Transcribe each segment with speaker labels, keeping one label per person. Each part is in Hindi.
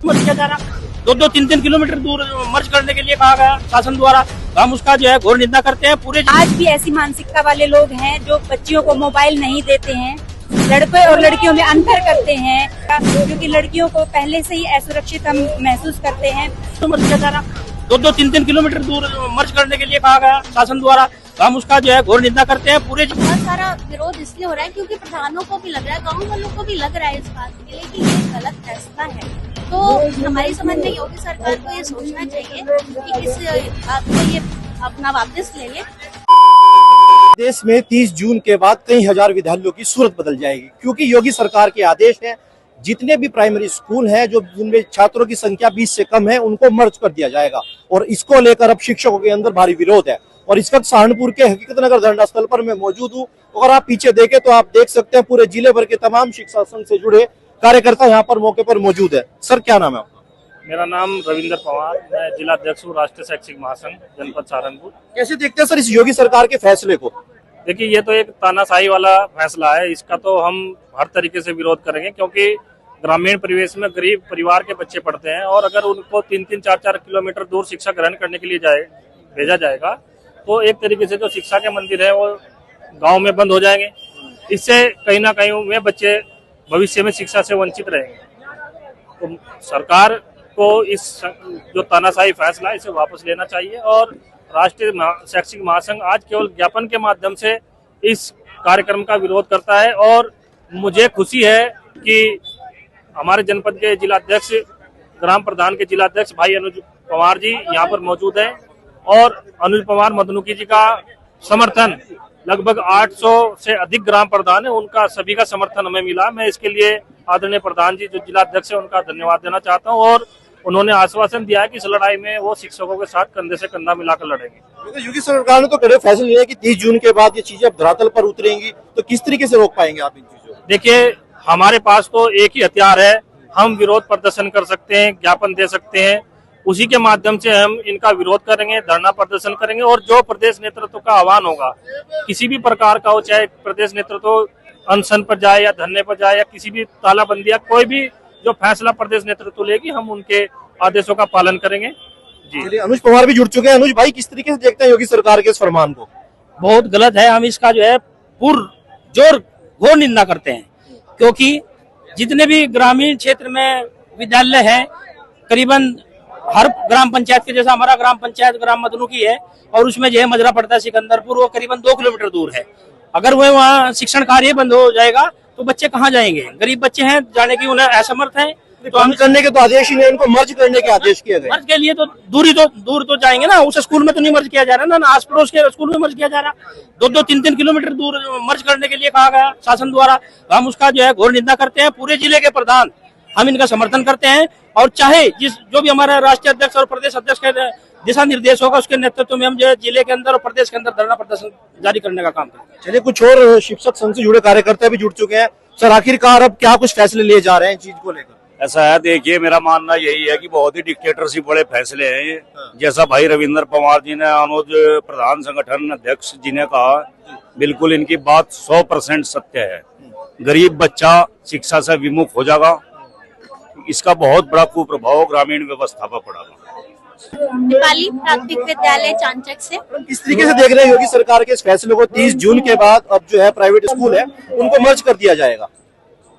Speaker 1: मर्ज किया जा रहा, 2-2, 3-3 किलोमीटर दूर मर्ज करने के लिए कहा गया शासन द्वारा। हम उसका जो है घोर निंदा करते हैं। पूरे
Speaker 2: आज भी ऐसी मानसिकता वाले लोग हैं जो बच्चियों को मोबाइल नहीं देते हैं, लड़के और लड़कियों में अंतर करते हैं, क्योंकि लड़कियों को पहले से ही असुरक्षित हम महसूस करते हैं।
Speaker 1: तो मर्ज किया जा रहा, 2-2, 3-3 किलोमीटर दूर मर्ज करने के लिए कहा गया शासन द्वारा। हम उसका जो है घोर निंदा करते हैं। पूरे
Speaker 3: बहुत सारा विरोध इसलिए हो रहा है क्योंकि प्रधानों को भी लग रहा है, गाँव वालों को भी लग रहा है इस बात के लिए कि ये गलत फैसला है। तो हमारी समझ में योगी सरकार को ये सोचना चाहिए कि इस बात को ये अपना वापस ले ले।
Speaker 4: देश में 30 जून के बाद कई हजार विद्यालयों की सूरत बदल जाएगी, क्योंकि योगी सरकार के आदेश हैं जितने भी प्राइमरी स्कूल हैं जो जिनमें छात्रों की संख्या 20 से कम है उनको मर्ज कर दिया जाएगा। और इसको लेकर अब शिक्षकों के अंदर भारी विरोध है। और इस वक्त सहारनपुर के हकीकत नगर धरना स्थल पर मैं मौजूद हूँ। अगर आप पीछे देखें तो आप देख सकते हैं पूरे जिले भर के तमाम शिक्षा संघ से जुड़े कार्यकर्ता यहाँ पर मौके पर मौजूद है। सर, क्या नाम है आपका?
Speaker 5: मेरा नाम रविंदर पवार, मैं जिला अध्यक्ष हूँ राष्ट्रीय शैक्षिक महासंघ जनपद सहारनपुर।
Speaker 4: कैसे देखते हैं सर इस योगी सरकार के फैसले को?
Speaker 5: देखिए, ये तो एक तानाशाही वाला फैसला है, इसका तो हम हर तरीके से विरोध करेंगे, क्योंकि ग्रामीण परिवेश में गरीब परिवार के बच्चे पढ़ते हैं और अगर उनको 3-3, 4-4 किलोमीटर दूर शिक्षा ग्रहण करने के लिए भेजा जाएगा तो एक तरीके से जो शिक्षा के मंदिर है वो गाँव में बंद हो जाएंगे। इससे कहीं ना कहीं वे बच्चे भविष्य में शिक्षा से वंचित रहेंगे। तो सरकार को इस जो तानाशाही फैसला है इसे वापस लेना चाहिए और राष्ट्रीय शैक्षिक महासंघ आज केवल ज्ञापन के माध्यम से इस कार्यक्रम का विरोध करता है। और मुझे खुशी है कि हमारे जनपद के जिलाध्यक्ष, ग्राम प्रधान के जिलाध्यक्ष भाई अनुज पवार जी यहाँ पर मौजूद हैं और अनुज पवार मदनुकी जी का समर्थन लगभग 800 से अधिक ग्राम प्रधान है, उनका सभी का समर्थन हमें मिला। मैं इसके लिए आदरणीय प्रधान जी जो जिलाध्यक्ष है उनका धन्यवाद देना चाहता हूँ। और उन्होंने आश्वासन दिया है कि इस लड़ाई में वो शिक्षकों के साथ कंधे से कंधा मिलाकर लड़ेंगे।
Speaker 4: योगी सरकार ने तो कड़े फैसले लिए कि 30 जून के बाद ये चीजें अब धरातल पर उतरेंगी, तो किस तरीके से रोक पाएंगे आप इन चीजों को?
Speaker 5: देखिए, हमारे पास तो एक ही हथियार है, हम विरोध प्रदर्शन कर सकते हैं, ज्ञापन दे सकते हैं, उसी के माध्यम से हम इनका विरोध करेंगे, धरना प्रदर्शन करेंगे। और जो प्रदेश नेतृत्व का आह्वान होगा किसी भी प्रकार का हो, चाहे प्रदेश नेतृत्व अनशन पर जाए या धरने पर जाए या किसी भी तालाबंदी या कोई भी जो फैसला प्रदेश नेतृत्व लेगी हम उनके आदेशों का पालन करेंगे। जी,
Speaker 4: अनुज पवार भी जुड़ चुके हैं। अनुज भाई, किस तरीके से देखते हैं योगी सरकार के इस फरमान को?
Speaker 1: बहुत गलत है। हम इसका जो है पुरजोर घोर निंदा करते हैं, क्योंकि जितने भी ग्रामीण क्षेत्र में विद्यालय है करीबन हर ग्राम पंचायत के, जैसा हमारा ग्राम पंचायत ग्राम मदनुकी है और उसमें जो है मजरा पड़ता है सिकंदरपुर, वो करीबन 2 किलोमीटर दूर है। अगर वह वहाँ शिक्षण कार्य बंद हो जाएगा तो बच्चे कहाँ जाएंगे? गरीब बच्चे हैं, जाने की उन्हें असमर्थ है।
Speaker 4: तो हम करने के तो आदेश ही नहीं, उनको मर्ज करने के आदेश किए गए।
Speaker 1: मर्ज के लिए तो दूर तो जाएंगे ना, उस स्कूल में तो नहीं मर्ज किया जा रहा ना आस पड़ोस के स्कूल में मर्ज किया जा रहा। 2-2, 3-3 किलोमीटर दूर मर्ज करने के लिए कहा गया शासन द्वारा। हम उसका जो है घोर निंदा करते हैं। पूरे जिले के प्रधान हम इनका समर्थन करते हैं और चाहे जो भी हमारा राष्ट्रीय अध्यक्ष और प्रदेश अध्यक्ष के दिशा निर्देश होगा उसके नेतृत्व में हम जो है जिले के अंदर और प्रदेश के अंदर धरना प्रदर्शन जारी करने का काम करेंगे।
Speaker 4: चलिए, कुछ और शिक्षक संघ से जुड़े कार्यकर्ता भी जुड़ चुके हैं। सर, आखिरकार अब क्या कुछ फैसले लिए जा रहे हैं चीज को लेकर?
Speaker 6: ऐसा है, देखिए, मेरा मानना यही है कि बहुत ही डिक्टेटरशिप बड़े फैसले हैं ये। जैसा भाई रविंदर पवार जी ने, अनुज प्रधान संगठन अध्यक्ष जी ने कहा, बिल्कुल इनकी बात 100% सत्य है। गरीब बच्चा शिक्षा से विमुख हो जाएगा, इसका बहुत बड़ा कुप्रभाव ग्रामीण व्यवस्था पर पड़ेगा।
Speaker 3: नेपाली प्राथमिक विद्यालय चांचक से
Speaker 4: किस तरीके से देख रहे हैं योगी सरकार के इस फैसले को? 30 जून के बाद अब जो है प्राइवेट स्कूल है उनको मर्ज कर दिया जाएगा।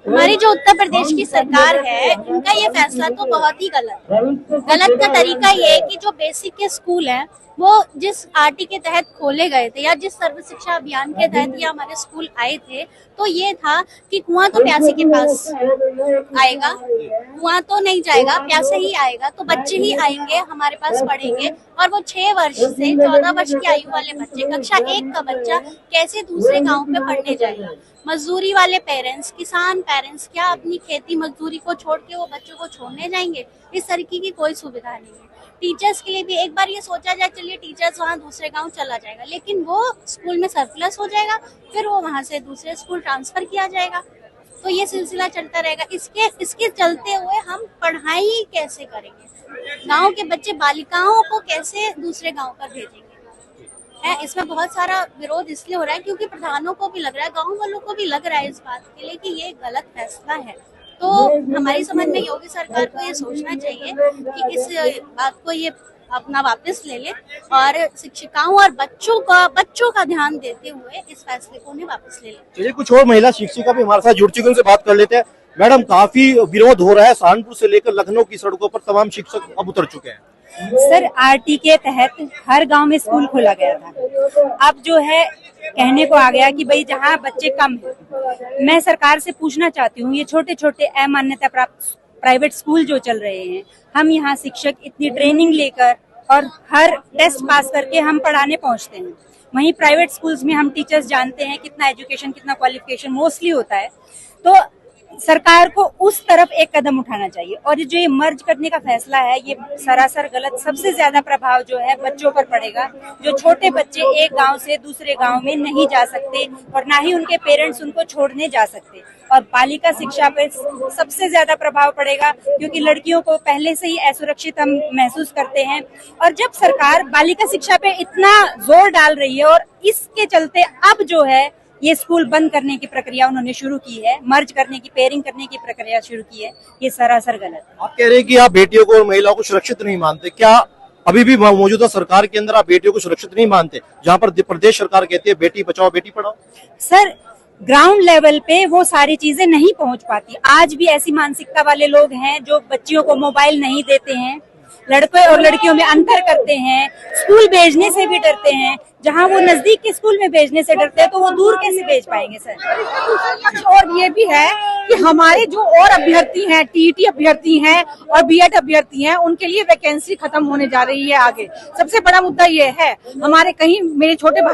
Speaker 3: हमारी जो उत्तर प्रदेश की सरकार है इनका ये फैसला तो बहुत ही गलत का तरीका ये है कि जो बेसिक के स्कूल हैं वो जिस आरटी के तहत खोले गए थे या जिस सर्व शिक्षा अभियान के तहत ये हमारे स्कूल आए थे, तो ये था कि कुआं तो प्यासे के पास आएगा, कुआं तो नहीं जाएगा, प्यासे ही आएगा। तो बच्चे ही आएंगे हमारे पास पढ़ेंगे और वो 6 वर्ष से 14 वर्ष की आयु वाले बच्चे, कक्षा 1 का बच्चा कैसे दूसरे गाँव पे पढ़ने जाएगा? मजदूरी वाले पेरेंट्स, किसान पेरेंट्स क्या अपनी खेती मजदूरी को छोड़ के वो बच्चों को छोड़ने जाएंगे? इस तरीके की कोई सुविधा नहीं है। टीचर्स के लिए भी एक बार ये सोचा जाए, चलिए टीचर्स वहाँ दूसरे गांव चला जाएगा, लेकिन वो स्कूल में सरप्लस हो जाएगा, फिर वो वहाँ से दूसरे स्कूल ट्रांसफर किया जाएगा। तो ये सिलसिला चलता रहेगा। इसके चलते हुए हम पढ़ाई कैसे करेंगे? गाँव के बच्चे बालिकाओं को कैसे दूसरे गाँव पर भेजेंगे? इसमें बहुत सारा विरोध इसलिए हो रहा है क्योंकि प्रधानों को भी लग रहा है, गाँव वालों को भी लग रहा है इस बात के लिए कि ये गलत फैसला है। तो हमारी समझ में योगी सरकार को ये सोचना चाहिए कि इस बात को ये अपना वापस ले ले और शिक्षिकाओं और बच्चों का ध्यान देते हुए इस फैसले को उन्हें वापस ले ले।
Speaker 4: चलिए, कुछ और महिला शिक्षिका भी हमारे साथ जुड़ चुकी हैं, उनसे बात कर लेते हैं। मैडम, काफी विरोध हो रहा है, सहारनपुर से लेकर लखनऊ की सड़कों पर तमाम शिक्षक अब उतर चुके हैं।
Speaker 2: सर, आरटी के तहत हर गांव में स्कूल खोला गया था। अब जो है कहने को आ गया कि भाई जहां बच्चे कम हैं, मैं सरकार से पूछना चाहती हूँ, ये छोटे छोटे अमान्यता प्राप्त प्राइवेट स्कूल जो चल रहे हैं, हम यहाँ शिक्षक इतनी ट्रेनिंग लेकर और हर टेस्ट पास करके हम पढ़ाने पहुंचते हैं, वहीं प्राइवेट स्कूल्स में हम टीचर्स जानते हैं कितना एजुकेशन, कितना क्वालिफिकेशन मोस्टली होता है। तो सरकार को उस तरफ एक कदम उठाना चाहिए। और जो ये मर्ज करने का फैसला है, ये सरासर गलत। सबसे ज्यादा प्रभाव जो है बच्चों पर पड़ेगा। जो छोटे बच्चे एक गांव से दूसरे गांव में नहीं जा सकते और ना ही उनके पेरेंट्स उनको छोड़ने जा सकते। और बालिका शिक्षा पर सबसे ज्यादा प्रभाव पड़ेगा, क्योंकि लड़कियों को पहले से ही असुरक्षित हम महसूस करते हैं। और जब सरकार बालिका शिक्षा पे इतना जोर डाल रही है और इसके चलते अब जो है ये स्कूल बंद करने की प्रक्रिया उन्होंने शुरू की है, मर्ज करने की, पेयरिंग करने की प्रक्रिया शुरू की है, ये सरासर गलत है।
Speaker 4: आप कह रहे हैं कि आप बेटियों को और महिलाओं को सुरक्षित नहीं मानते, क्या अभी भी मौजूदा सरकार के अंदर आप बेटियों को सुरक्षित नहीं मानते, जहां पर प्रदेश सरकार कहती है Beti Bachao Beti Padhao?
Speaker 2: Sir, ground level पे वो सारी चीजें नहीं पहुंच पाती। आज भी ऐसी मानसिकता वाले लोग हैं जो बच्चियों को मोबाइल नहीं देते हैं, लड़के और लड़कियों में अंतर करते हैं, स्कूल भेजने से भी डरते हैं। जहां वो नजदीक के स्कूल में भेजने से डरते हैं, तो वो दूर कैसे भेज पाएंगे सर?
Speaker 7: और ये भी है कि हमारे जो और अभ्यर्थी हैं, टीईटी अभ्यर्थी हैं और बीएड अभ्यर्थी हैं, उनके लिए वैकेंसी खत्म होने जा रही है आगे। सबसे बड़ा मुद्दा ये है। हमारे कहीं मेरे छोटे भाई